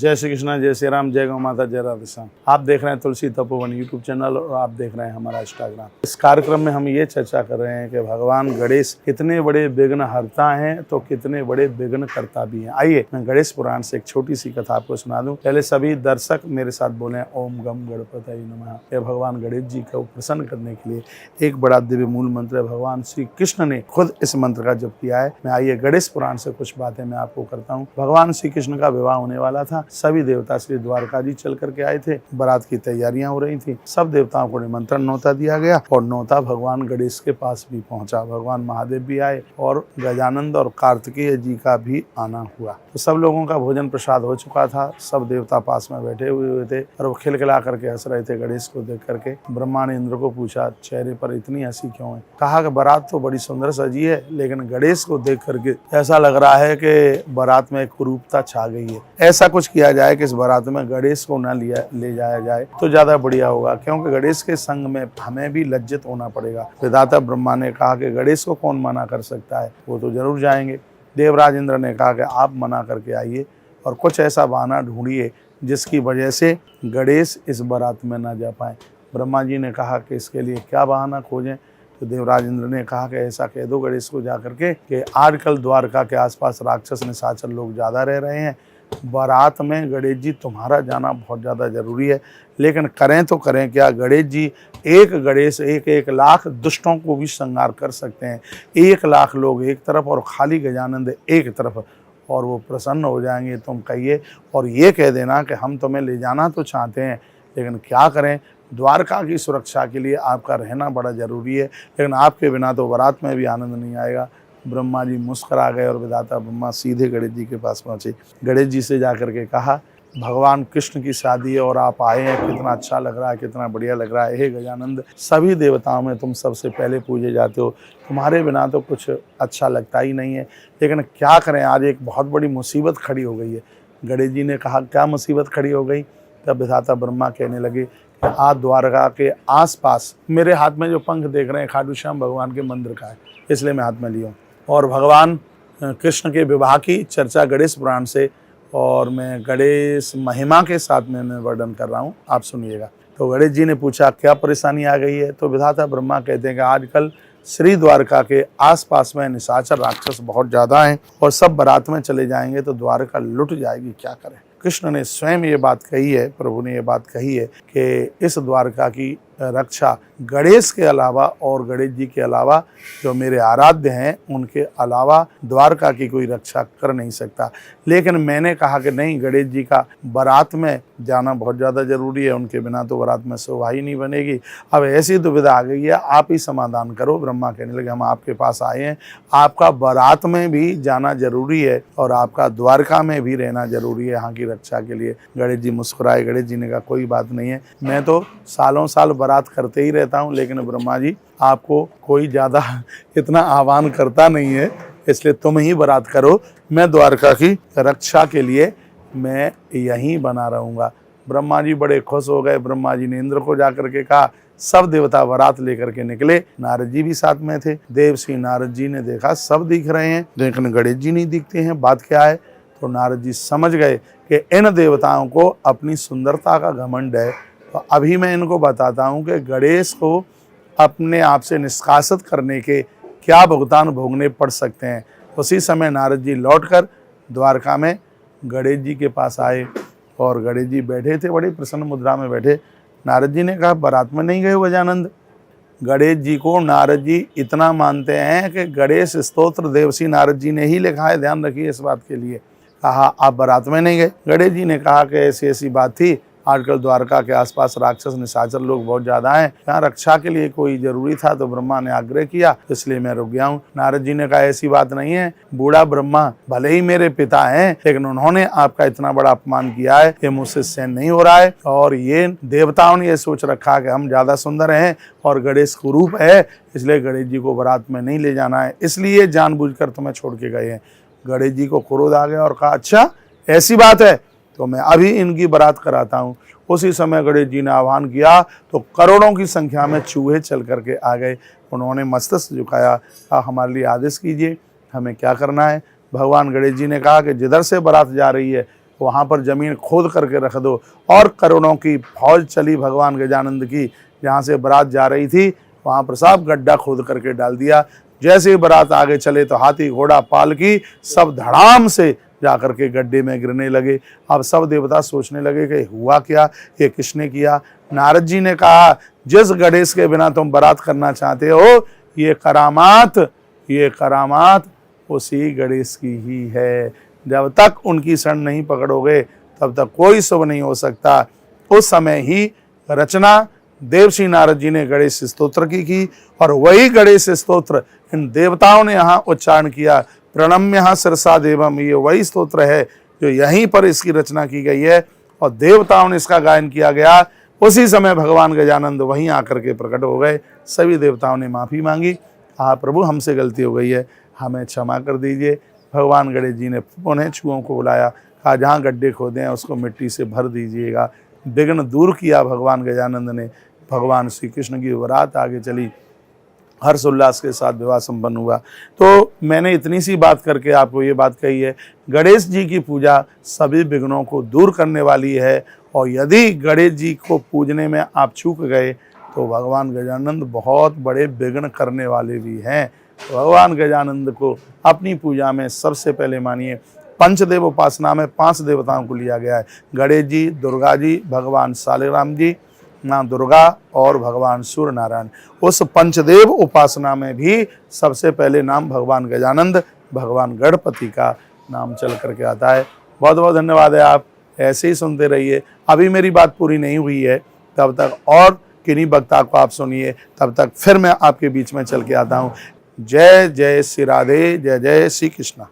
जय श्री कृष्णा, जय श्री राम, जय गौ माता, जय राधे श्याम। आप देख रहे हैं तुलसी तपोवन यूट्यूब चैनल और आप देख रहे हैं हमारा इंस्टाग्राम। इस कार्यक्रम में हम ये चर्चा कर रहे हैं कि भगवान गणेश कितने बड़े विघ्न हरता हैं तो कितने बड़े विघ्न करता भी हैं। आइए मैं गणेश पुराण से एक छोटी सी कथा आपको सुना दूं। पहले सभी दर्शक मेरे साथ बोले ओम गम गणपतये नमः। ये भगवान गणेश जी को प्रसन्न करने के लिए एक बड़ा दिव्य मूल मंत्र है। भगवान श्री कृष्ण ने खुद इस मंत्र का जप किया है। मैं आइए गणेश पुराण से कुछ बातें मैं आपको करता हूँ। भगवान श्री कृष्ण का विवाह होने वाला था। सभी देवता श्री द्वारकाधीश चल करके आए थे। बारात की तैयारियां हो रही थी। सब देवताओं को निमंत्रण न्योता दिया गया और न्योता भगवान गणेश के पास भी पहुंचा। भगवान महादेव भी आए और गजानंद और कार्तिकेय जी का भी आना हुआ। तो सब लोगों का भोजन प्रसाद हो चुका था। सब देवता पास में बैठे हुए थे और वो खिलखिला करके हंस रहे थे गणेश को देख करके। ब्रह्मा ने इंद्र को पूछा, चेहरे पर इतनी हंसी क्यों है? कहा कि बारात तो बड़ी सुंदर सजी है, लेकिन गणेश को देख करके ऐसा लग रहा है कि बारात में एक कुरूपता छा गई है। ऐसा कुछ किया जाए कि इस बारात में गणेश को न ले जाया जाए तो ज्यादा बढ़िया होगा, क्योंकि गणेश के संग में हमें भी लज्जित होना पड़ेगा। विधाता ब्रह्मा ने कहा कि गणेश को कौन मना कर सकता है, वो तो जरूर जाएंगे। देवराज इंद्र ने कहा कि आप मना करके आइए और कुछ ऐसा बहाना ढूंढिए जिसकी वजह से गणेश इस बारात में ना जा पाए। ब्रह्मा जी ने कहा कि इसके लिए क्या बहाना खोजें। तो देवराज इंद्र ने कहा कि ऐसा कह दो गणेश को जा करके कि आजकल द्वारका के आसपास राक्षस निशाचर लोग ज़्यादा रह रहे हैं। बारात में गणेश जी तुम्हारा जाना बहुत ज़्यादा ज़रूरी है, लेकिन करें तो करें क्या? गणेश जी एक गणेश एक लाख दुष्टों को भी संहार कर सकते हैं। 1 लाख लोग एक तरफ और खाली गजानंद एक तरफ, और वो प्रसन्न हो जाएंगे। तुम कहिए और ये कह देना कि हम तुम्हें ले जाना तो चाहते हैं, लेकिन क्या करें, द्वारका की सुरक्षा के लिए आपका रहना बड़ा ज़रूरी है, लेकिन आपके बिना तो बारात में भी आनंद नहीं आएगा। ब्रह्मा जी मुस्कुरा गए और विधाता ब्रह्मा सीधे गणेश जी के पास पहुँचे। गणेश जी से जा कर के कहा, भगवान कृष्ण की शादी है और आप आए हैं, कितना अच्छा लग रहा है, कितना बढ़िया लग रहा है। हे गजानंद, सभी देवताओं में तुम सबसे पहले पूजे जाते हो, तुम्हारे बिना तो कुछ अच्छा लगता ही नहीं है, लेकिन क्या करें, आज एक बहुत बड़ी मुसीबत खड़ी हो गई है। गणेश जी ने कहा, क्या मुसीबत खड़ी हो गई? तब विधाता ब्रह्मा कहने लगे, आज द्वारका के आसपास मेरे हाथ में जो पंख देख रहे हैं खाटू श्याम भगवान के मंदिर का है, इसलिए मैं हाथ में लिया हूँ। और भगवान कृष्ण के विवाह की चर्चा गणेश पुराण से और मैं गणेश महिमा के साथ में वर्णन कर रहा हूँ, आप सुनिएगा। तो गणेश जी ने पूछा, क्या परेशानी आ गई है? तो विधाता ब्रह्मा कहते हैं कि आजकल श्री द्वारका के आसपास में निशाचर राक्षस बहुत ज़्यादा हैं और सब बारात में चले जाएंगे तो द्वारका लुट जाएगी, क्या करें? कृष्ण ने स्वयं ये बात कही है, प्रभु ने ये बात कही है कि इस द्वारका की रक्षा गणेश के अलावा और गणेश जी के अलावा जो मेरे आराध्य हैं उनके अलावा द्वारका की कोई रक्षा कर नहीं सकता। लेकिन मैंने कहा कि नहीं, गणेश जी का बारात में जाना बहुत ज़्यादा ज़रूरी है, उनके बिना तो बारात में शोभा ही नहीं बनेगी। अब ऐसी दुविधा आ गई है, आप ही समाधान करो। ब्रह्मा कहने लगे, हम आपके पास आए हैं, आपका बारात में भी जाना जरूरी है और आपका द्वारका में भी रहना जरूरी है यहाँ की रक्षा के लिए। गणेश जी मुस्कुराए। गणेश जी ने कहा, कोई बात नहीं है, मैं तो सालों साल बारात करते ही रहता हूँ, लेकिन ब्रह्मा जी आपको कोई ज़्यादा इतना आह्वान करता नहीं है, इसलिए तुम ही बारात करो। मैं द्वारका की रक्षा के लिए मैं यहीं बना रहूँगा। ब्रह्मा जी बड़े खुश हो गए। ब्रह्मा जी ने इंद्र को जाकर के कहा, सब देवता बारात लेकर के निकले। नारद जी भी साथ में थे। देव श्री नारद जी ने देखा सब दिख रहे हैं, लेकिन गणेश जी नहीं दिखते हैं, बात क्या है? तो नारद जी समझ गए कि इन देवताओं को अपनी सुंदरता का घमंड है। तो अभी मैं इनको बताता हूँ कि गणेश को अपने आप से निष्कासित करने के क्या भुगतान भोगने पड़ सकते हैं। उसी समय नारद जी लौटकर द्वारका में गणेश जी के पास आए और गणेश जी बैठे थे, बड़ी प्रसन्न मुद्रा में बैठे। नारद जी ने कहा, बारात में नहीं गए हो गजानंद? गणेश जी को नारद जी इतना मानते हैं कि गणेश स्तोत्र देवसी नारद जी ने ही लिखा है, ध्यान रखिए इस बात के लिए। कहा, आप बारात में नहीं गए? गणेश जी ने कहा कि ऐसी ऐसी बात थी, आजकल द्वारका के आसपास राक्षस निशाचर लोग बहुत ज्यादा हैं, यहाँ रक्षा के लिए कोई जरूरी था तो ब्रह्मा ने आग्रह किया, इसलिए मैं रुक गया हूँ। नारद जी ने कहा, ऐसी बात नहीं है, बूढ़ा ब्रह्मा भले ही मेरे पिता हैं, लेकिन उन्होंने आपका इतना बड़ा अपमान किया है कि मुझसे सहन नहीं हो रहा है, और ये देवताओं ने ये सोच रखा कि हम ज्यादा सुंदर हैं और गणेश कुरूप है, इसलिए गणेश जी को बारात में नहीं ले जाना है, इसलिए जानबूझकर तुम्हें छोड़ के गए हैं। गणेश जी को क्रोध आ गया और कहा, अच्छा ऐसी बात है, तो मैं अभी इनकी बारात कराता हूँ। उसी समय गणेश जी ने आह्वान किया तो करोड़ों की संख्या में चूहे चल करके आ गए। उन्होंने मस्तक झुकाया, कहा, हमारे लिए आदेश कीजिए, हमें क्या करना है? भगवान गणेश जी ने कहा कि जिधर से बारात जा रही है वहाँ पर ज़मीन खोद करके रख दो। और करोड़ों की फौज चली भगवान गजानंद की, जहाँ से बारात जा रही थी वहाँ पर सब गड्ढा खोद करके डाल दिया। जैसे ही बारात आगे चले तो हाथी घोड़ा पालकी सब धड़ाम से जा करके गड्ढे में गिरने लगे। अब सब देवता सोचने लगे कि हुआ क्या, ये किसने किया। नारद जी ने कहा, जिस गणेश के बिना तुम बारात करना चाहते हो, ये करामात उसी गणेश की ही है। जब तक उनकी शरण नहीं पकड़ोगे तब तक कोई शुभ नहीं हो सकता। उस समय ही रचना देवश्री नारद जी ने गणेश स्तोत्र की और वही गणेश स्तोत्र इन देवताओं ने यहाँ उच्चारण किया। प्रणम्य शिरसा देवम, ये वही स्तोत्र है जो यहीं पर इसकी रचना की गई है और देवताओं ने इसका गायन किया गया। उसी समय भगवान गजानंद वहीं आकर के प्रकट हो गए। सभी देवताओं ने माफ़ी मांगी, कहा प्रभु हमसे गलती हो गई है, हमें क्षमा कर दीजिए। भगवान गणेश जी ने उन्हें छुओं को बुलाया, कहा जहाँ गड्ढे खोदे हैं उसको मिट्टी से भर दीजिएगा। विघ्न दूर किया भगवान गजानंद ने। भगवान श्री कृष्ण की बारात आगे चली, हर्ष उल्लास के साथ विवाह संपन्न हुआ। तो मैंने इतनी सी बात करके आपको ये बात कही है, गणेश जी की पूजा सभी विघ्नों को दूर करने वाली है। और यदि गणेश जी को पूजने में आप चूक गए तो भगवान गजानंद बहुत बड़े विघ्न करने वाले भी हैं। तो भगवान गजानंद को अपनी पूजा में सबसे पहले मानिए। पंचदेव उपासना में 5 देवताओं को लिया गया है, गणेश जी, दुर्गा जी, भगवान सालिग्राम जी, माँ दुर्गा और भगवान सूर्य नारायण। उस पंचदेव उपासना में भी सबसे पहले नाम भगवान गजानंद, भगवान गणपति का नाम चल करके आता है। बहुत बहुत धन्यवाद है, आप ऐसे ही सुनते रहिए। अभी मेरी बात पूरी नहीं हुई है, तब तक और किन्हीं वक्ता को आप सुनिए, तब तक फिर मैं आपके बीच में चल के आता हूँ। जय जय श्री राधे, जय जय श्री कृष्णा।